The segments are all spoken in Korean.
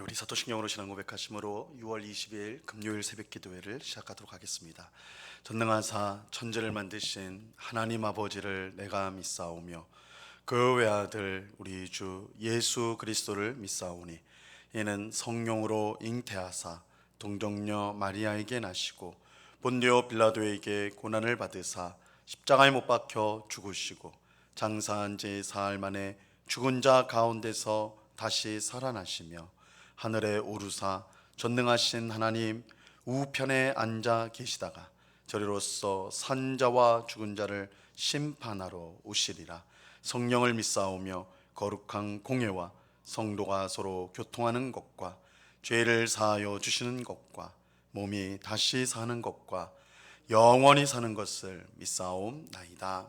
우리 사도신경으로 신앙 고백하심으로 6월 20일 금요일 새벽 기도회를 시작하도록 하겠습니다. 전능하사 천지를 만드신 하나님 아버지를 내가 믿사오며 그 외아들 우리 주 예수 그리스도를 믿사오니 이는 성령으로 잉태하사 동정녀 마리아에게 나시고 본디오 빌라도에게 고난을 받으사 십자가에 못 박혀 죽으시고 장사한 지 사흘 만에 죽은 자 가운데서 다시 살아나시며 하늘에 오르사 전능하신 하나님 우편에 앉아 계시다가 저리로서 산자와 죽은 자를 심판하러 오시리라. 성령을 믿사오며 거룩한 공예와 성도가 서로 교통하는 것과 죄를 사하여 주시는 것과 몸이 다시 사는 것과 영원히 사는 것을 믿사옵나이다.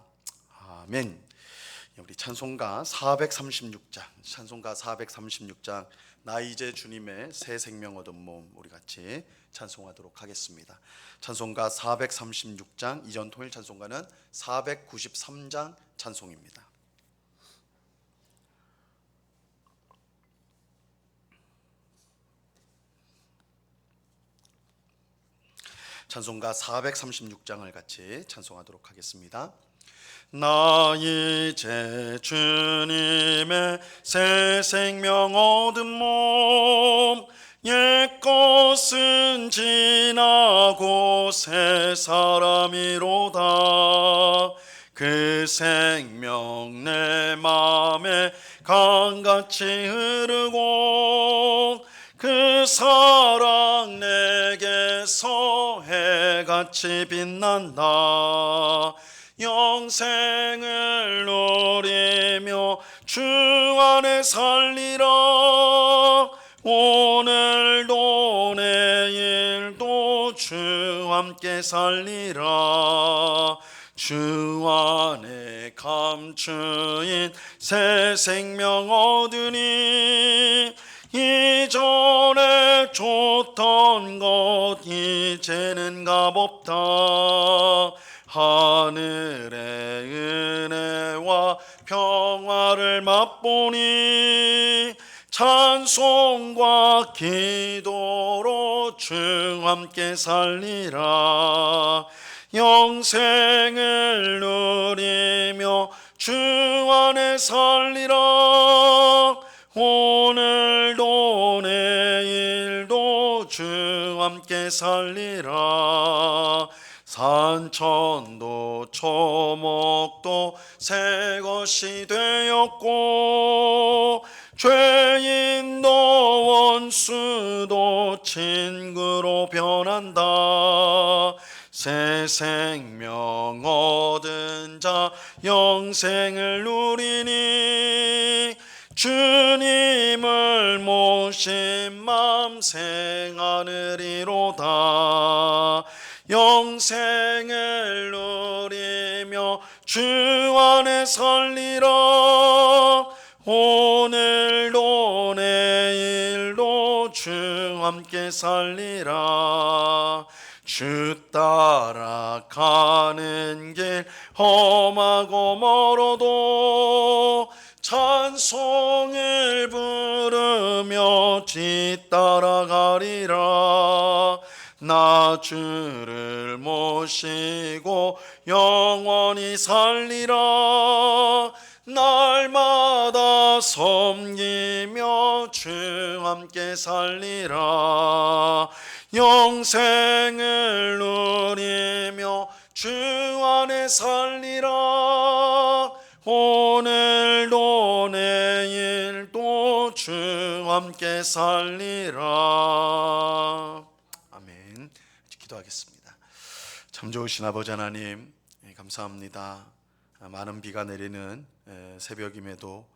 아멘. 우리 찬송가 436장 나 이제 주님의 새 생명 얻은 몸 우리 같이 찬송하도록 하겠습니다. 찬송가 436장, 이전 통일 찬송가는 493장 찬송입니다. 찬송가 436장을 같이 찬송하도록 하겠습니다. 나 이제 주님의 새 생명 얻은 몸 옛것은 지나고 새 사람이로다. 그 생명 내 맘에 강같이 흐르고 그 사랑 내게서 해같이 빛난다. 영생을 누리며 주 안에 살리라. 오늘도 내일도 주 함께 살리라. 주 안에 감추인 새 생명 얻으니 이전에 줬던 것 이제는 값없다. 하늘의 은혜와 평화를 맛보니 찬송과 기도로 주 함께 살리라. 영생을 누리며 주 안에 살리라. 오늘도 내일도 주 함께 살리라. 산천도 초목도 새 것이 되었고 죄인도 원수도 친구로 변한다. 새 생명 얻은 자 영생을 누리니 주님을 모신 맘 생하느리로다. 영생을 누리며 주 안에 살리라. 오늘도 내일도 주 함께 살리라. 주 따라가는 길 험하고 멀어도 찬송을 부르며 뒤따라가리라. 나 주를 모시고 영원히 살리라. 날마다 섬기며 주 함께 살리라. 영생을 누리며 주 안에 살리라. 오늘도 내일도 주 함께 살리라. 아멘. 기도하겠습니다. 참 좋으신 아버지 하나님, 감사합니다. 많은 비가 내리는 새벽임에도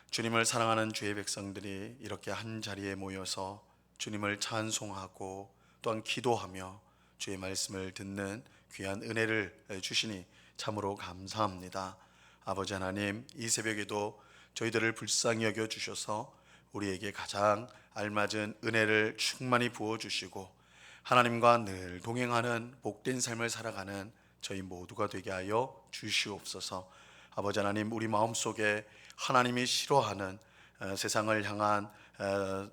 주님을 사랑하는 주의 백성들이 이렇게 한 자리에 모여서 주님을 찬송하고 또한 기도하며 주의 말씀을 듣는 귀한 은혜를 주시니 참으로 감사합니다. 아버지 하나님, 이 새벽에도 저희들을 불쌍히 여겨 주셔서 우리에게 가장 알맞은 은혜를 충만히 부어주시고 하나님과 늘 동행하는 복된 삶을 살아가는 저희 모두가 되게 하여 주시옵소서. 아버지 하나님, 우리 마음속에 하나님이 싫어하는 세상을 향한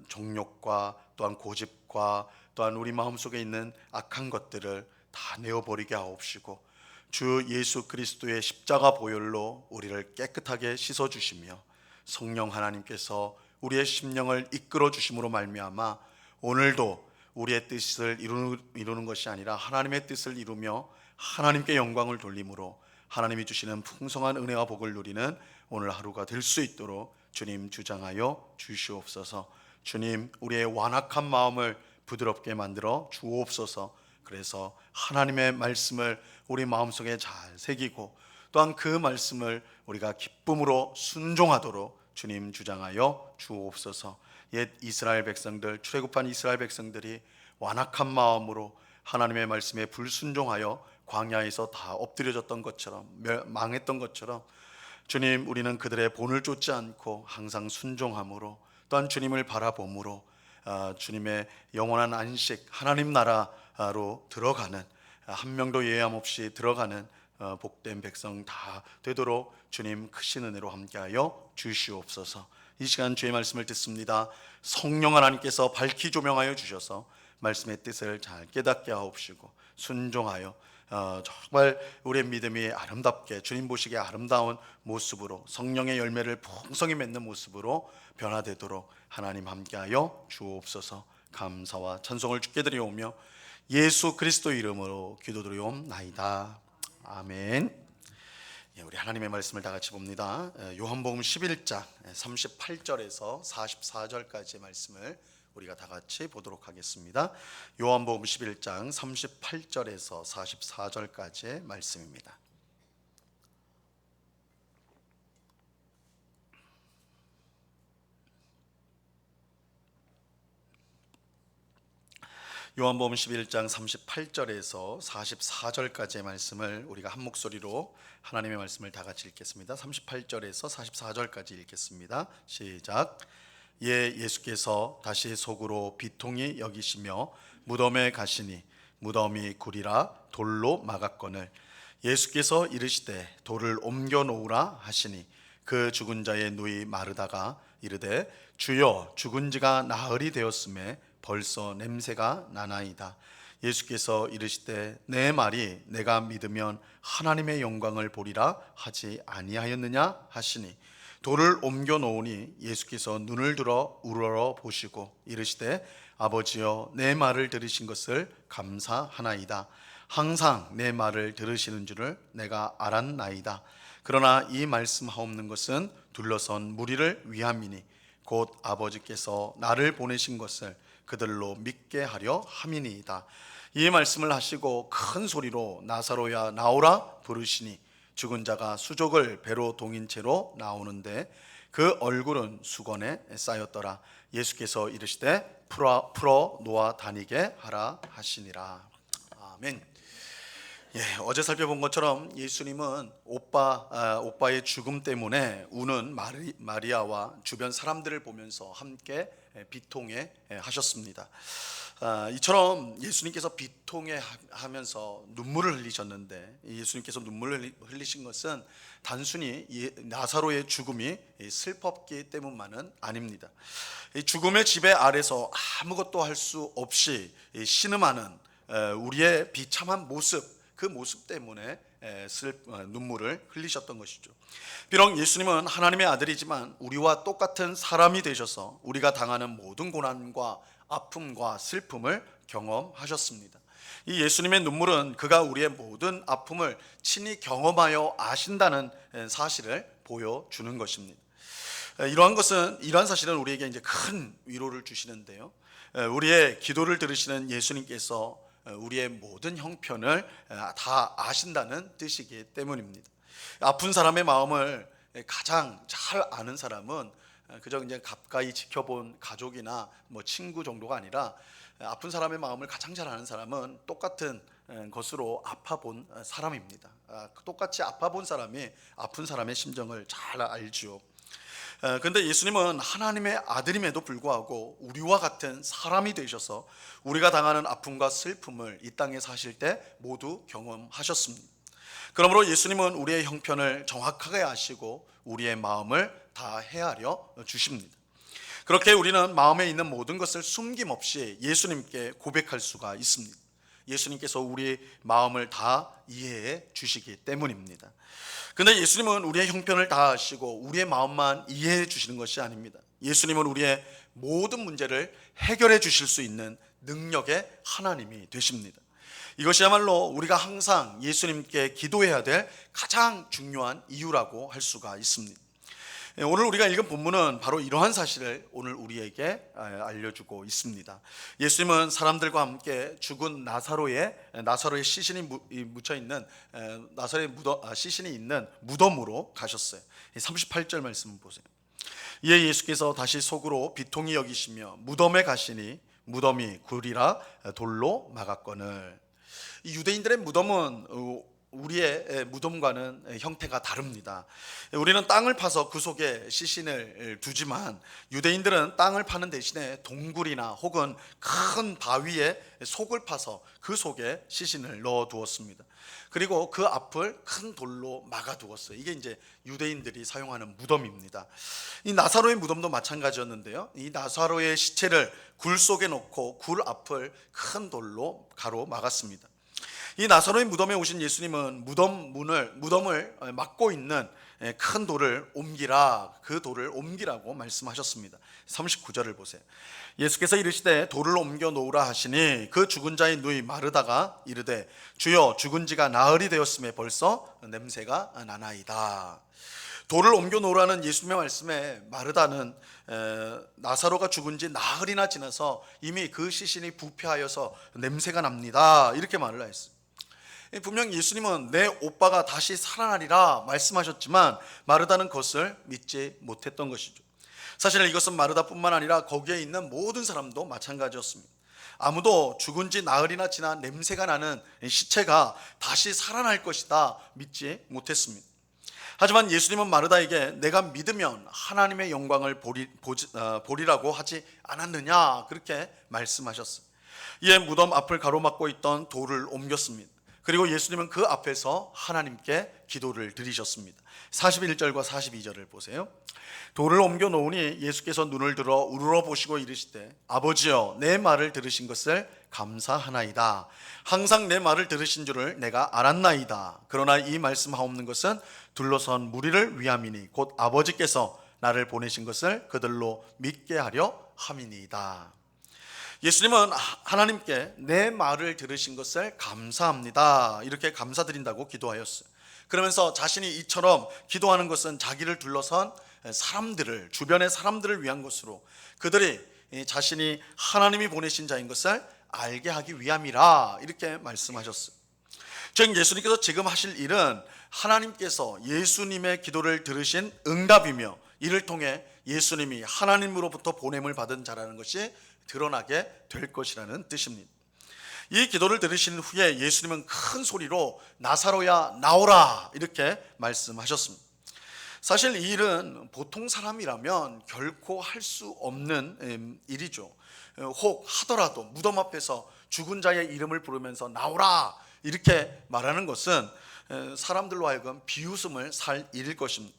정욕과 또한 고집과 또한 우리 마음속에 있는 악한 것들을 다 내어버리게 하옵시고 주 예수 그리스도의 십자가 보혈로 우리를 깨끗하게 씻어주시며 성령 하나님께서 우리의 심령을 이끌어 주심으로 말미암아 오늘도 우리의 뜻을 이루는 것이 아니라 하나님의 뜻을 이루며 하나님께 영광을 돌림으로 하나님이 주시는 풍성한 은혜와 복을 누리는 오늘 하루가 될 수 있도록 주님 주장하여 주시옵소서. 주님, 우리의 완악한 마음을 부드럽게 만들어 주옵소서. 그래서 하나님의 말씀을 우리 마음속에 잘 새기고 또한 그 말씀을 우리가 기쁨으로 순종하도록 주님 주장하여 주옵소서. 옛 이스라엘 백성들, 출애굽한 이스라엘 백성들이 완악한 마음으로 하나님의 말씀에 불순종하여 광야에서 다 엎드려졌던 것처럼, 망했던 것처럼 주님, 우리는 그들의 본을 쫓지 않고 항상 순종함으로 또한 주님을 바라봄으로 주님의 영원한 안식, 하나님 나라로 들어가는, 한 명도 예함 없이 들어가는 복된 백성 다 되도록 주님 크신 은혜로 함께하여 주시옵소서. 이 시간 주의 말씀을 듣습니다. 성령 하나님께서 밝히 조명하여 주셔서 말씀의 뜻을 잘 깨닫게 하옵시고 순종하여 정말 우리의 믿음이 아름답게 주님 보시기에 아름다운 모습으로 성령의 열매를 풍성히 맺는 모습으로 변화되도록 하나님 함께하여 주옵소서. 감사와 찬송을 주께 드리오며 예수 그리스도 이름으로 기도드리옵나이다. 아멘. 우리 하나님의 말씀을 다 같이 봅니다. 요한복음 11장 38절에서 44절까지의 말씀을 우리가 다 같이 보도록 하겠습니다. 요한복음 11장 38절에서 44절까지의 말씀입니다. 요한복음 11장 38절에서 44절까지의 말씀을 우리가 한 목소리로 하나님의 말씀을 다 같이 읽겠습니다. 38절에서 44절까지 읽겠습니다. 시작. 예수께서 다시 속으로 비통히 여기시며 무덤에 가시니 무덤이 굴이라 돌로 막았거늘 예수께서 이르시되 돌을 옮겨 놓으라 하시니 그 죽은 자의 누이 마르다가 이르되 주여 죽은 지가 나흘이 되었음에 벌써 냄새가 나나이다. 예수께서 이르시되 내 말이 내가 믿으면 하나님의 영광을 보리라 하지 아니하였느냐 하시니 돌을 옮겨 놓으니 예수께서 눈을 들어 우러러 보시고 이르시되 아버지여 내 말을 들으신 것을 감사하나이다. 항상 내 말을 들으시는 줄을 내가 알았나이다. 그러나 이 말씀하옵는 것은 둘러선 무리를 위함이니 곧 아버지께서 나를 보내신 것을 그들로 믿게 하려 함이니이다. 이 말씀을 하시고 큰 소리로 나사로야 나오라 부르시니 죽은 자가 수족을 배로 동인 채로 나오는데 그 얼굴은 수건에 쌓였더라. 예수께서 이르시되 풀어 놓아 다니게 하라 하시니라. 아멘. 어제 살펴본 것처럼 예수님은 오빠의 죽음 때문에 우는 마리아와 주변 사람들을 보면서 함께 비통해 하셨습니다. 이처럼 예수님께서 비통해 하면서 눈물을 흘리셨는데 예수님께서 눈물을 흘리신 것은 단순히 나사로의 죽음이 슬펐기 때문만은 아닙니다. 죽음의 지배 아래서 아무것도 할 수 없이 신음하는 우리의 비참한 모습, 그 모습 때문에 눈물을 흘리셨던 것이죠. 비록 예수님은 하나님의 아들이지만 우리와 똑같은 사람이 되셔서 우리가 당하는 모든 고난과 아픔과 슬픔을 경험하셨습니다. 이 예수님의 눈물은 그가 우리의 모든 아픔을 친히 경험하여 아신다는 사실을 보여주는 것입니다. 이러한 사실은 우리에게 이제 큰 위로를 주시는데요. 우리의 기도를 들으시는 예수님께서 우리의 모든 형편을 다 아신다는 뜻이기 때문입니다. 아픈 사람의 마음을 가장 잘 아는 사람은 그저 이제 가까이 지켜본 가족이나 친구 정도가 아니라 아픈 사람의 마음을 가장 잘 아는 사람은 똑같은 것으로 아파본 사람입니다. 똑같이 아파본 사람이 아픈 사람의 심정을 잘 알죠. 그런데 예수님은 하나님의 아들임에도 불구하고 우리와 같은 사람이 되셔서 우리가 당하는 아픔과 슬픔을 이 땅에 사실 때 모두 경험하셨습니다. 그러므로 예수님은 우리의 형편을 정확하게 아시고 우리의 마음을 다 헤아려 주십니다. 그렇게 우리는 마음에 있는 모든 것을 숨김없이 예수님께 고백할 수가 있습니다. 예수님께서 우리의 마음을 다 이해해 주시기 때문입니다. 근데 예수님은 우리의 형편을 다 아시고 우리의 마음만 이해해 주시는 것이 아닙니다. 예수님은 우리의 모든 문제를 해결해 주실 수 있는 능력의 하나님이 되십니다. 이것이야말로 우리가 항상 예수님께 기도해야 될 가장 중요한 이유라고 할 수가 있습니다. 오늘 우리가 읽은 본문은 바로 이러한 사실을 오늘 우리에게 알려주고 있습니다. 예수님은 사람들과 함께 죽은 나사로의 시신이 묻혀 있는 시신이 있는 무덤으로 가셨어요. 38절 말씀 보세요. 이에 예수께서 다시 속으로 비통히 여기시며 무덤에 가시니 무덤이 굴이라 돌로 막았거늘. 유대인들의 무덤은 우리의 무덤과는 형태가 다릅니다. 우리는 땅을 파서 그 속에 시신을 두지만 유대인들은 땅을 파는 대신에 동굴이나 혹은 큰 바위에 속을 파서 그 속에 시신을 넣어 두었습니다. 그리고 그 앞을 큰 돌로 막아 두었어요. 이게 이제 유대인들이 사용하는 무덤입니다. 이 나사로의 무덤도 마찬가지였는데요. 이 나사로의 시체를 굴 속에 넣고 굴 앞을 큰 돌로 가로 막았습니다. 이 나사로의 무덤에 오신 예수님은 무덤을 막고 있는 큰 돌을 옮기라, 그 돌을 옮기라고 말씀하셨습니다. 39절을 보세요. 예수께서 이르시되 돌을 옮겨 놓으라 하시니 그 죽은 자의 누이 마르다가 이르되 주여 죽은 지가 나흘이 되었음에 벌써 냄새가 나나이다. 돌을 옮겨 놓으라는 예수님의 말씀에 마르다는 나사로가 죽은 지 나흘이나 지나서 이미 그 시신이 부패하여서 냄새가 납니다, 이렇게 말을 했어요. 분명 예수님은 내 오빠가 다시 살아나리라 말씀하셨지만 마르다는 그것을 믿지 못했던 것이죠. 사실 이것은 마르다뿐만 아니라 거기에 있는 모든 사람도 마찬가지였습니다. 아무도 죽은 지 나흘이나 지난 냄새가 나는 시체가 다시 살아날 것이다 믿지 못했습니다. 하지만 예수님은 마르다에게 내가 믿으면 하나님의 영광을 보리라고 하지 않았느냐, 그렇게 말씀하셨어요. 이에 무덤 앞을 가로막고 있던 돌을 옮겼습니다. 그리고 예수님은 그 앞에서 하나님께 기도를 드리셨습니다. 41절과 42절을 보세요. 돌을 옮겨 놓으니 예수께서 눈을 들어 우러러 보시고 이르시되 아버지여 내 말을 들으신 것을 감사하나이다. 항상 내 말을 들으신 줄을 내가 알았나이다. 그러나 이 말씀하옵는 것은 둘러선 무리를 위함이니 곧 아버지께서 나를 보내신 것을 그들로 믿게 하려 함이니이다. 예수님은 하나님께 내 말을 들으신 것을 감사합니다, 이렇게 감사드린다고 기도하였어요. 그러면서 자신이 이처럼 기도하는 것은 자기를 둘러선 사람들을, 주변의 사람들을 위한 것으로 그들이 자신이 하나님이 보내신 자인 것을 알게 하기 위함이라, 이렇게 말씀하셨어요. 즉 예수님께서 지금 하실 일은 하나님께서 예수님의 기도를 들으신 응답이며 이를 통해 예수님이 하나님으로부터 보냄을 받은 자라는 것이 드러나게 될 것이라는 뜻입니다. 이 기도를 들으신 후에 예수님은 큰 소리로 나사로야 나오라, 이렇게 말씀하셨습니다. 사실 이 일은 보통 사람이라면 결코 할 수 없는 일이죠. 혹 하더라도 무덤 앞에서 죽은 자의 이름을 부르면서 나오라, 이렇게 말하는 것은 사람들로 하여금 비웃음을 살 일일 것입니다.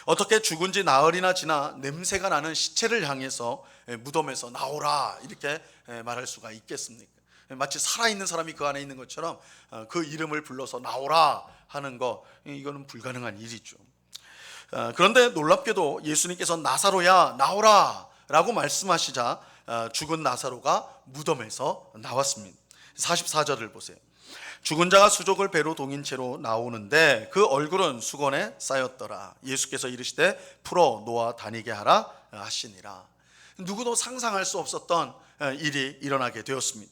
어떻게 죽은 지 나흘이나 지나 냄새가 나는 시체를 향해서 무덤에서 나오라, 이렇게 말할 수가 있겠습니까? 마치 살아있는 사람이 그 안에 있는 것처럼 그 이름을 불러서 나오라 하는 거, 이거는 불가능한 일이죠. 그런데 놀랍게도 예수님께서 나사로야 나오라 라고 말씀하시자 죽은 나사로가 무덤에서 나왔습니다. 44절을 보세요. 죽은 자가 수족을 배로 동인 채로 나오는데 그 얼굴은 수건에 쌓였더라. 예수께서 이르시되 풀어 놓아 다니게 하라 하시니라. 누구도 상상할 수 없었던 일이 일어나게 되었습니다.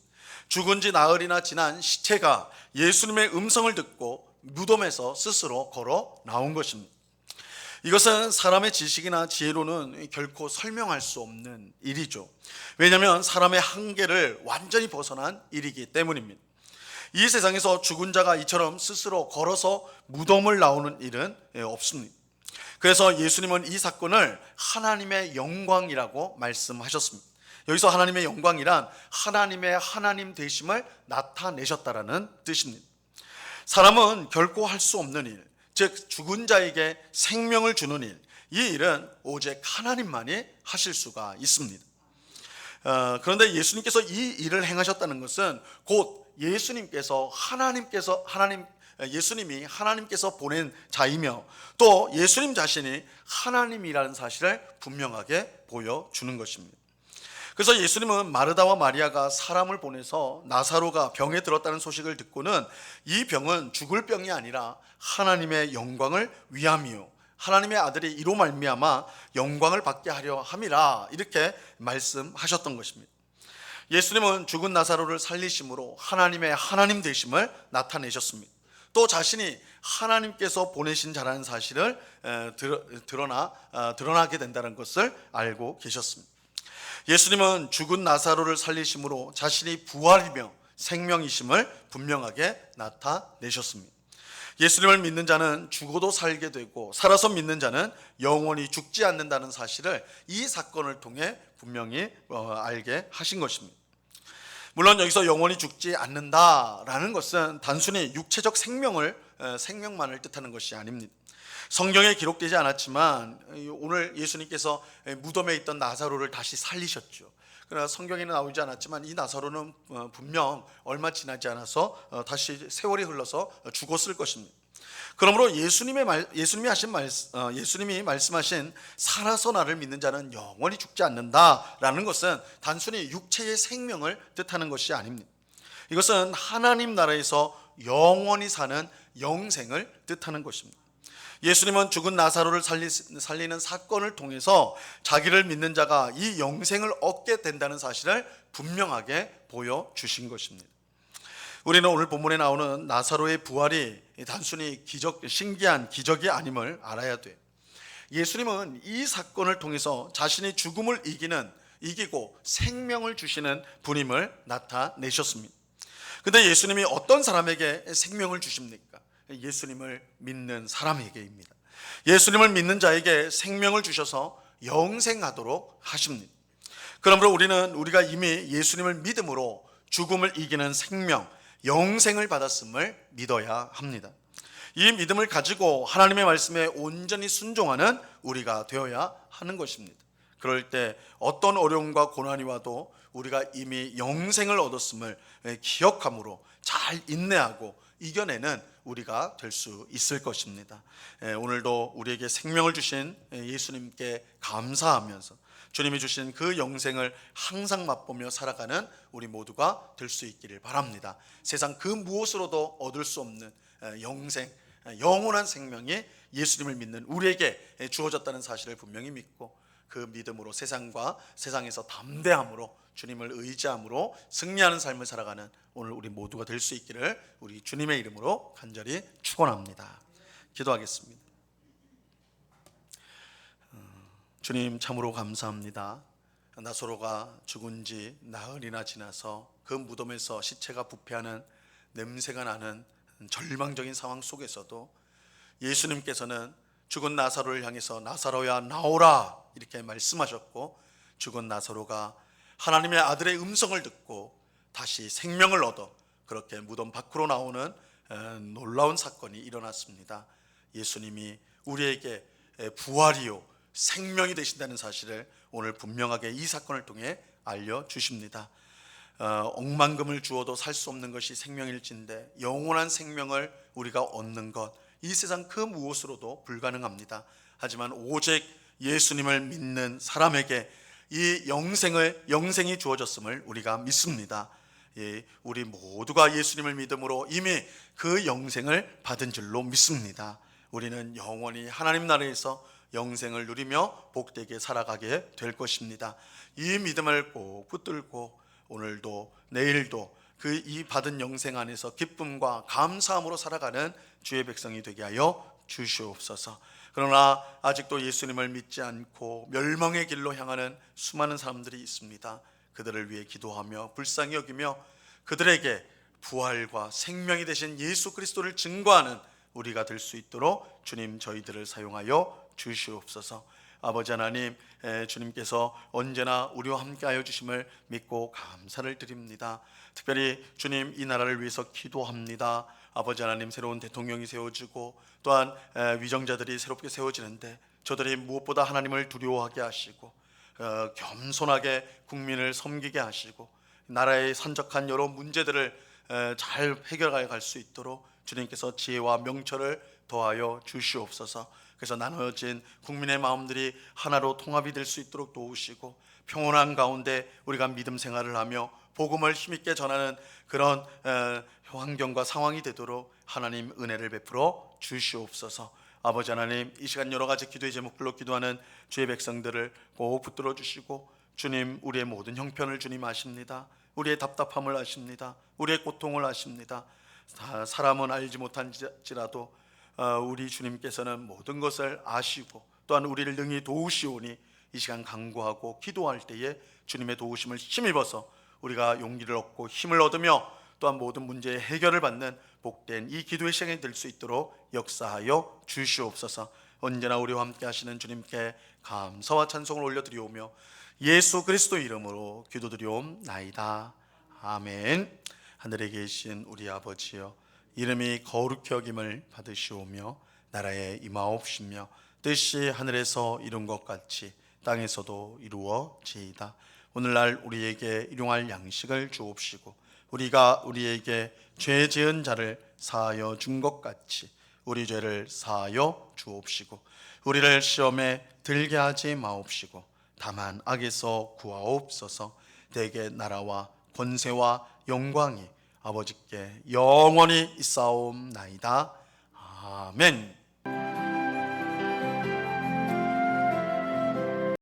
죽은 지 나흘이나 지난 시체가 예수님의 음성을 듣고 무덤에서 스스로 걸어 나온 것입니다. 이것은 사람의 지식이나 지혜로는 결코 설명할 수 없는 일이죠. 왜냐하면 사람의 한계를 완전히 벗어난 일이기 때문입니다. 이 세상에서 죽은 자가 이처럼 스스로 걸어서 무덤을 나오는 일은 없습니다. 그래서 예수님은 이 사건을 하나님의 영광이라고 말씀하셨습니다. 여기서 하나님의 영광이란 하나님의 하나님 되심을 나타내셨다라는 뜻입니다. 사람은 결코 할 수 없는 일, 즉 죽은 자에게 생명을 주는 일, 이 일은 오직 하나님만이 하실 수가 있습니다. 그런데 예수님께서 이 일을 행하셨다는 것은 곧 예수님이 하나님께서 보낸 자이며 또 예수님 자신이 하나님이라는 사실을 분명하게 보여주는 것입니다. 그래서 예수님은 마르다와 마리아가 사람을 보내서 나사로가 병에 들었다는 소식을 듣고는 이 병은 죽을 병이 아니라 하나님의 영광을 위함이요 하나님의 아들이 이로 말미암아 영광을 받게 하려 함이라 이렇게 말씀하셨던 것입니다. 예수님은 죽은 나사로를 살리심으로 하나님의 하나님 되심을 나타내셨습니다. 또 자신이 하나님께서 보내신 자라는 사실을 드러나게 된다는 것을 알고 계셨습니다. 예수님은 죽은 나사로를 살리심으로 자신이 부활이며 생명이심을 분명하게 나타내셨습니다. 예수님을 믿는 자는 죽어도 살게 되고 살아서 믿는 자는 영원히 죽지 않는다는 사실을 이 사건을 통해 분명히 알게 하신 것입니다. 물론 여기서 영원히 죽지 않는다라는 것은 단순히 육체적 생명만을 뜻하는 것이 아닙니다. 성경에 기록되지 않았지만 오늘 예수님께서 무덤에 있던 나사로를 다시 살리셨죠. 그러나 성경에는 나오지 않았지만 이 나사로는 분명 얼마 지나지 않아서 다시 세월이 흘러서 죽었을 것입니다. 그러므로 예수님이 말씀하신 살아서 나를 믿는 자는 영원히 죽지 않는다라는 것은 단순히 육체의 생명을 뜻하는 것이 아닙니다. 이것은 하나님 나라에서 영원히 사는 영생을 뜻하는 것입니다. 예수님은 죽은 나사로를 살리는 사건을 통해서 자기를 믿는 자가 이 영생을 얻게 된다는 사실을 분명하게 보여주신 것입니다. 우리는 오늘 본문에 나오는 나사로의 부활이 단순히 신기한 기적이 아님을 알아야 돼요. 예수님은 이 사건을 통해서 자신이 죽음을 이기고 생명을 주시는 분임을 나타내셨습니다. 그런데 예수님이 어떤 사람에게 생명을 주십니까? 예수님을 믿는 사람에게입니다. 예수님을 믿는 자에게 생명을 주셔서 영생하도록 하십니다. 그러므로 우리가 이미 예수님을 믿음으로 죽음을 이기는 생명, 영생을 받았음을 믿어야 합니다. 이 믿음을 가지고 하나님의 말씀에 온전히 순종하는 우리가 되어야 하는 것입니다. 그럴 때 어떤 어려움과 고난이 와도 우리가 이미 영생을 얻었음을 기억함으로 잘 인내하고 이겨내는 우리가 될 수 있을 것입니다. 오늘도 우리에게 생명을 주신 예수님께 감사하면서 주님이 주신 그 영생을 항상 맛보며 살아가는 우리 모두가 될 수 있기를 바랍니다. 세상 그 무엇으로도 얻을 수 없는 영생, 영원한 생명이 예수님을 믿는 우리에게 주어졌다는 사실을 분명히 믿고 그 믿음으로 세상에서 담대함으로 주님을 의지함으로 승리하는 삶을 살아가는 오늘 우리 모두가 될 수 있기를 우리 주님의 이름으로 간절히 축원합니다. 기도하겠습니다. 주님 참으로 감사합니다. 나사로가 죽은 지 나흘이나 지나서 그 무덤에서 시체가 부패하는 냄새가 나는 절망적인 상황 속에서도 예수님께서는 죽은 나사로를 향해서 나사로야 나오라 이렇게 말씀하셨고 죽은 나사로가 하나님의 아들의 음성을 듣고 다시 생명을 얻어 그렇게 무덤 밖으로 나오는 놀라운 사건이 일어났습니다. 예수님이 우리에게 부활이요 생명이 되신다는 사실을 오늘 분명하게 이 사건을 통해 알려주십니다. 억만금을 주어도 살 수 없는 것이 생명일진데 영원한 생명을 우리가 얻는 것, 이 세상 그 무엇으로도 불가능합니다. 하지만 오직 예수님을 믿는 사람에게 이 영생이 주어졌음을 우리가 믿습니다. 우리 모두가 예수님을 믿음으로 이미 그 영생을 받은 줄로 믿습니다. 우리는 영원히 하나님 나라에서 영생을 누리며 복되게 살아가게 될 것입니다. 이 믿음을 꼭 붙들고 오늘도 내일도 이 받은 영생 안에서 기쁨과 감사함으로 살아가는 주의 백성이 되게 하여 주시옵소서. 그러나 아직도 예수님을 믿지 않고 멸망의 길로 향하는 수많은 사람들이 있습니다. 그들을 위해 기도하며 불쌍히 여기며 그들에게 부활과 생명이 되신 예수 그리스도를 증거하는 우리가 될 수 있도록 주님 저희들을 사용하여 주시옵소서. 아버지 하나님, 주님께서 언제나 우리와 함께하여 주심을 믿고 감사를 드립니다. 특별히 주님 이 나라를 위해서 기도합니다. 아버지 하나님, 새로운 대통령이 세워지고 또한 위정자들이 새롭게 세워지는데 저들이 무엇보다 하나님을 두려워하게 하시고 겸손하게 국민을 섬기게 하시고 나라의 산적한 여러 문제들을 잘 해결해 갈 수 있도록 주님께서 지혜와 명철을 더하여 주시옵소서. 그래서 나눠진 국민의 마음들이 하나로 통합이 될 수 있도록 도우시고 평온한 가운데 우리가 믿음 생활을 하며 복음을 힘있게 전하는 그런 환경과 상황이 되도록 하나님 은혜를 베풀어 주시옵소서. 아버지 하나님, 이 시간 여러 가지 기도의 제목들로 기도하는 주의 백성들을 꼭 붙들어 주시고, 주님, 우리의 모든 형편을 주님 아십니다. 우리의 답답함을 아십니다. 우리의 고통을 아십니다. 사람은 알지 못한지라도 우리 주님께서는 모든 것을 아시고 또한 우리를 능히 도우시오니 이 시간 간구하고 기도할 때에 주님의 도우심을 힘입어서 우리가 용기를 얻고 힘을 얻으며 또한 모든 문제의 해결을 받는 복된 이 기도의 시간이 될 수 있도록 역사하여 주시옵소서. 언제나 우리와 함께 하시는 주님께 감사와 찬송을 올려드리오며 예수 그리스도 이름으로 기도드리옵나이다. 아멘. 하늘에 계신 우리 아버지여, 이름이 거룩히 여김을 받으시오며 나라에 임하옵시며 뜻이 하늘에서 이룬 것 같이 땅에서도 이루어지이다. 오늘날 우리에게 일용할 양식을 주옵시고 우리가 우리에게 죄 지은 자를 사하여 준 것 같이 우리 죄를 사하여 주옵시고 우리를 시험에 들게 하지 마옵시고 다만 악에서 구하옵소서. 대개 나라와 권세와 영광이 아버지께 영원히 있사옵나이다. 아멘.